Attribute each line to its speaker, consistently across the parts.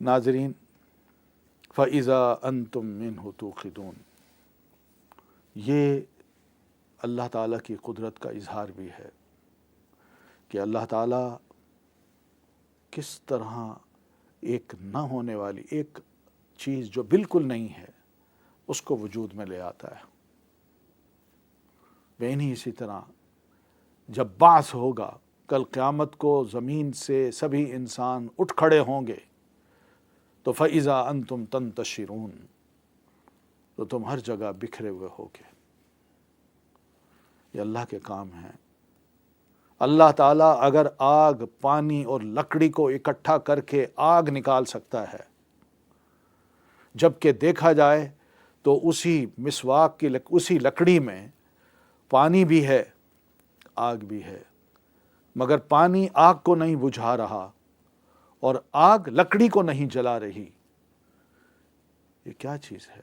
Speaker 1: नाज़रीन, फ़इज़ा अंतुम मिन्हु तूक़िदून, ये अल्लाह ताला की कुदरत का इजहार भी है कि अल्लाह ताला किस तरह एक न होने वाली एक चीज़ जो बिल्कुल नहीं है उसको वजूद में ले आता है। बेनी इसी तरह जब बास होगा, कल क़यामत को ज़मीन से सभी इंसान उठ खड़े होंगे तो फ़इज़ा अंतुम तंतशिरून, तो तुम हर जगह बिखरे हुए होगे। ये अल्लाह के काम हैं। अल्लाह ताला अगर आग, पानी और लकड़ी को इकट्ठा करके आग निकाल सकता है, जबकि देखा जाए तो उसी मिसवाक की उसी लकड़ी में पानी भी है, आग भी है, मगर पानी आग को नहीं बुझा रहा और आग लकड़ी को नहीं जला रही। ये क्या चीज़ है?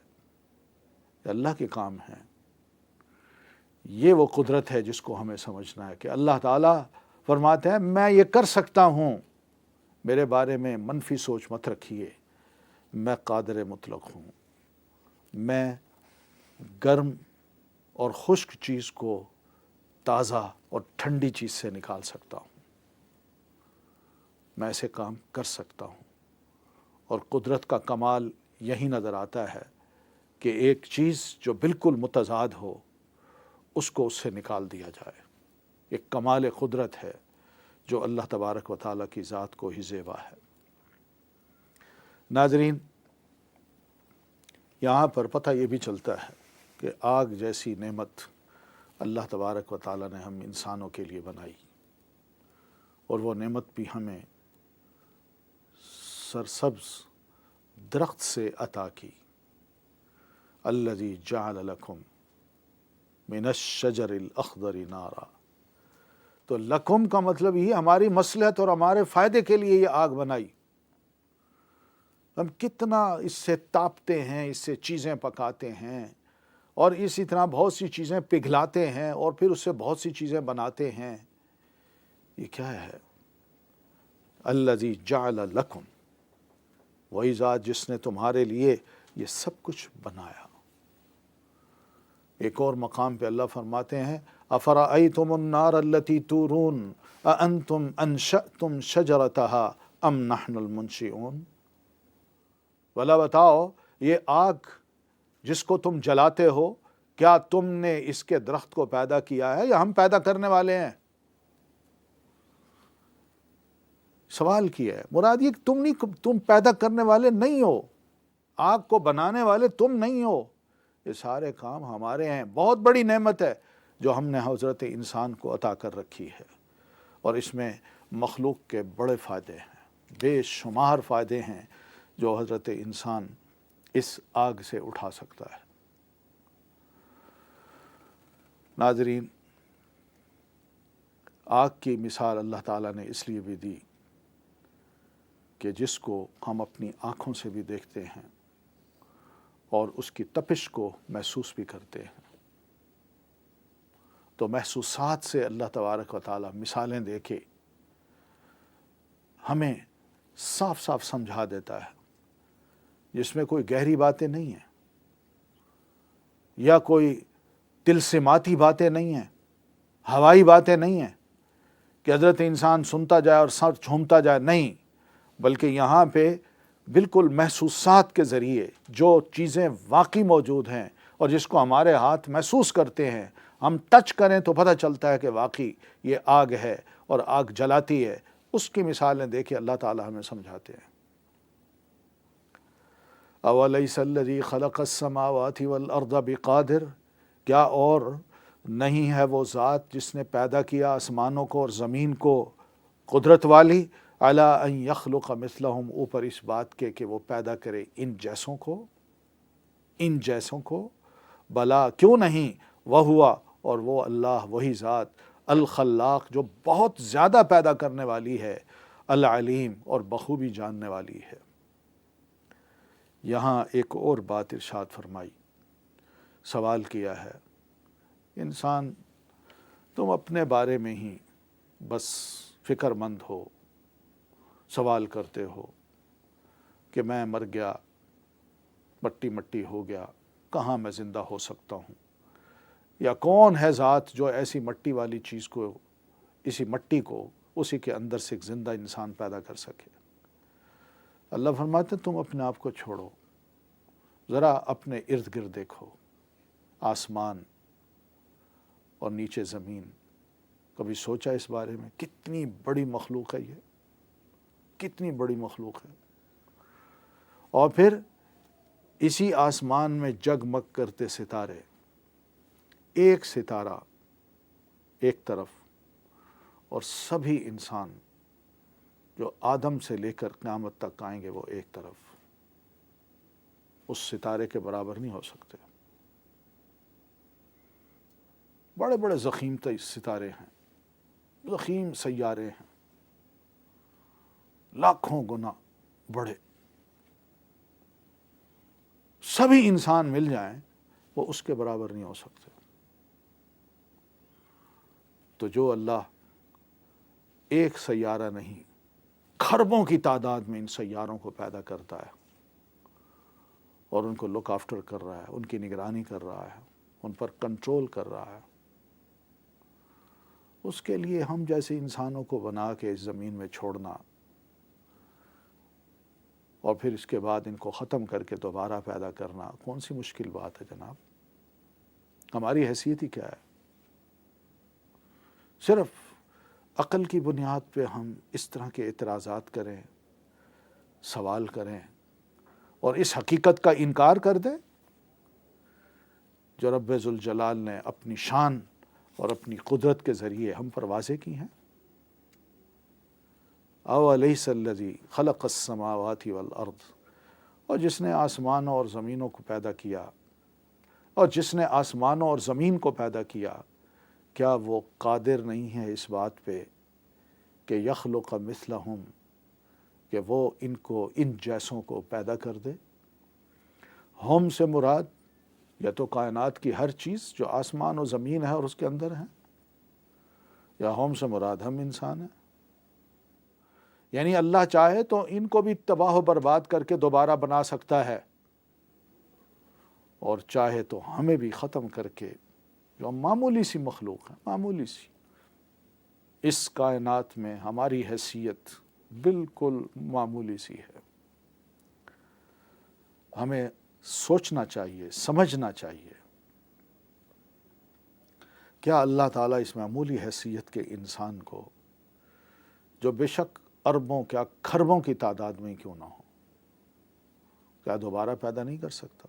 Speaker 1: ये अल्लाह के काम है। ये वो कुदरत है जिसको हमें समझना है कि अल्लाह ताला फरमाते हैं मैं ये कर सकता हूँ, मेरे बारे में मनफी सोच मत रखिए, मैं कादिर मुतलक हूँ, मैं गर्म और खुश्क चीज़ को ताज़ा और ठंडी चीज़ से निकाल सकता हूँ, मैं ऐसे काम कर सकता हूँ। और कुदरत का कमाल यही नज़र आता है कि एक चीज़ जो बिल्कुल मुतज़ाद हो उसको उससे निकाल दिया जाए। एक कमाल कुदरत है जो अल्लाह तबारक व तआला की ज़ात को ही ज़ेबा है। नाज़रीन, यहाँ पर पता ये भी चलता है कि आग जैसी नेमत अल्लाह तबारक व तआला ने हम इंसानों के लिए बनाई और वो नेमत भी हमें सरसब्ज़ दरख्त से अता की। अल्लज़ी जअल लकुम मिनश शजरिल अख़दरि नारा, तो लकुम का मतलब ये हमारी मसलहत और हमारे फ़ायदे के लिए ये आग बनाई। हम कितना इससे तापते हैं, इससे चीज़ें पकाते हैं और इसी तरह बहुत सी चीज़ें पिघलाते हैं और फिर उससे बहुत सी चीज़ें बनाते हैं। ये क्या है? अल्लज़ी जअल लकुम, वही ज़ात जिसने तुम्हारे लिए ये सब कुछ बनाया। एक और मकाम पे अल्लाह फरमाते हैं अफ़रअयतुमुन नार अल्लती तूरून अअंतुम अंशअतुम शजरतहा अम नहनुल मुनशिऊन, भला बताओ ये आग जिसको तुम जलाते हो, क्या तुमने इसके दरख्त को पैदा किया है या हम पैदा करने वाले हैं? सवाल किया है। मुराद ये तुम पैदा करने वाले नहीं हो, आग को बनाने वाले तुम नहीं हो, ये सारे काम हमारे हैं। बहुत बड़ी नेमत है जो हमने हज़रत इंसान को अता कर रखी है और इसमें मखलूक के बड़े फ़ायदे हैं, बेशुमार फ़ायदे हैं जो हज़रत इंसान इस आग से उठा सकता है। नाज़रीन, आग की मिसाल अल्लाह ताला ने इसलिए भी दी कि जिसको हम अपनी आँखों से भी देखते हैं और उसकी तपिश को महसूस भी करते हैं, तो महसूसात से अल्लाह तबारक व तआला मिसालें दे के हमें साफ साफ समझा देता है, जिसमें कोई गहरी बातें नहीं हैं या कोई तिलस्माती बातें नहीं हैं, हवाई बातें नहीं हैं कि हज़रत इंसान सुनता जाए और सर झूमता जाए, नहीं, बल्कि यहाँ पे बिल्कुल महसूसात के ज़रिए जो चीज़ें वाकई मौजूद हैं और जिसको हमारे हाथ महसूस करते हैं, हम टच करें तो पता चलता है कि वाकई ये आग है और आग जलाती है, उसकी मिसालें देके अल्लाह ताला हमें समझाते हैं। अवलैसल्लज़ी खलक़स्समावाति वल अर्ज़ बिक़ादिर, क्या और नहीं है वो ज़ात जिसने पैदा किया आसमानों को और ज़मीन को कुदरत वाली, अला अन यख़लुक़ मिस्लहुम, ऊपर इस बात के कि वो पैदा करे इन जैसों को, इन जैसों को, भला क्यों नहीं, वह हुआ, और वो अल्लाह वही ज़ात अल खल्लाक जो बहुत ज़्यादा पैदा करने वाली है, अल अलीम और बखूबी जानने वाली है। यहाँ एक और बात इरशाद फरमाई, सवाल किया है, इंसान तुम अपने बारे में ही बस फ़िक्रमंद हो, सवाल करते हो, کہ میں مر گیا، مٹی مٹی ہو گیا، کہاں میں زندہ ہو سکتا ہوں؟ یا کون ہے ذات جو ایسی مٹی والی چیز کو، اسی مٹی کو اسی کے اندر سے ایک زندہ انسان پیدا کر سکے؟ اللہ فرماتے تم اپنے آپ کو چھوڑو، ذرا اپنے ارد گرد دیکھو، آسمان اور نیچے زمین، کبھی سوچا اس بارے میں کتنی بڑی مخلوق ہے یہ، کتنی بڑی مخلوق ہے؟ اور پھر اسی آسمان میں جگمگ کرتے ستارے، ایک ستارہ ایک طرف اور سبھی انسان جو آدم سے لے کر قیامت تک آئیں گے وہ ایک طرف، اس ستارے کے برابر نہیں ہو سکتے۔ بڑے بڑے ضخیم ستارے ہیں، ضخیم سیارے ہیں، لاکھوں گنا بڑے، سبھی انسان مل جائیں وہ اس کے برابر نہیں ہو سکتے۔ تو جو اللہ ایک سیارہ نہیں، کھربوں کی تعداد میں ان سیاروں کو پیدا کرتا ہے اور ان کو لک آفٹر کر رہا ہے، ان کی نگرانی کر رہا ہے، ان پر کنٹرول کر رہا ہے، اس کے لیے ہم جیسے انسانوں کو بنا کے اس زمین میں چھوڑنا اور پھر اس کے بعد ان کو ختم کر کے دوبارہ پیدا کرنا کون سی مشکل بات ہے جناب؟ ہماری حیثیت ہی کیا ہے؟ صرف عقل کی بنیاد پہ ہم اس طرح کے اعتراضات کریں، سوال کریں اور اس حقیقت کا انکار کر دیں جو رب ذوالجلال نے اپنی شان اور اپنی قدرت کے ذریعے ہم پر واضح کی ہیں۔ اولیس الذی خلق السماوات والارض، اور جس نے آسمانوں اور زمینوں کو پیدا کیا، اور جس نے آسمانوں اور زمین کو پیدا کیا، کیا وہ قادر نہیں ہے اس بات پہ کہ یخلق مثلہم، کہ وہ ان جیسوں کو پیدا کر دے؟ ہم سے مراد یا تو کائنات کی ہر چیز جو آسمان و زمین ہے اور اس کے اندر ہے، یا ہم سے مراد ہم انسان ہیں؟ یعنی اللہ چاہے تو ان کو بھی تباہ و برباد کر کے دوبارہ بنا سکتا ہے، اور چاہے تو ہمیں بھی ختم کر کے، جو معمولی سی مخلوق ہے، معمولی سی، اس کائنات میں ہماری حیثیت بالکل معمولی سی ہے۔ ہمیں سوچنا چاہیے، سمجھنا چاہیے، کیا اللہ تعالیٰ اس معمولی حیثیت کے انسان کو، جو بے شک اربوں کیا کھربوں کی تعداد میں کیوں نہ ہو، کیا دوبارہ پیدا نہیں کر سکتا؟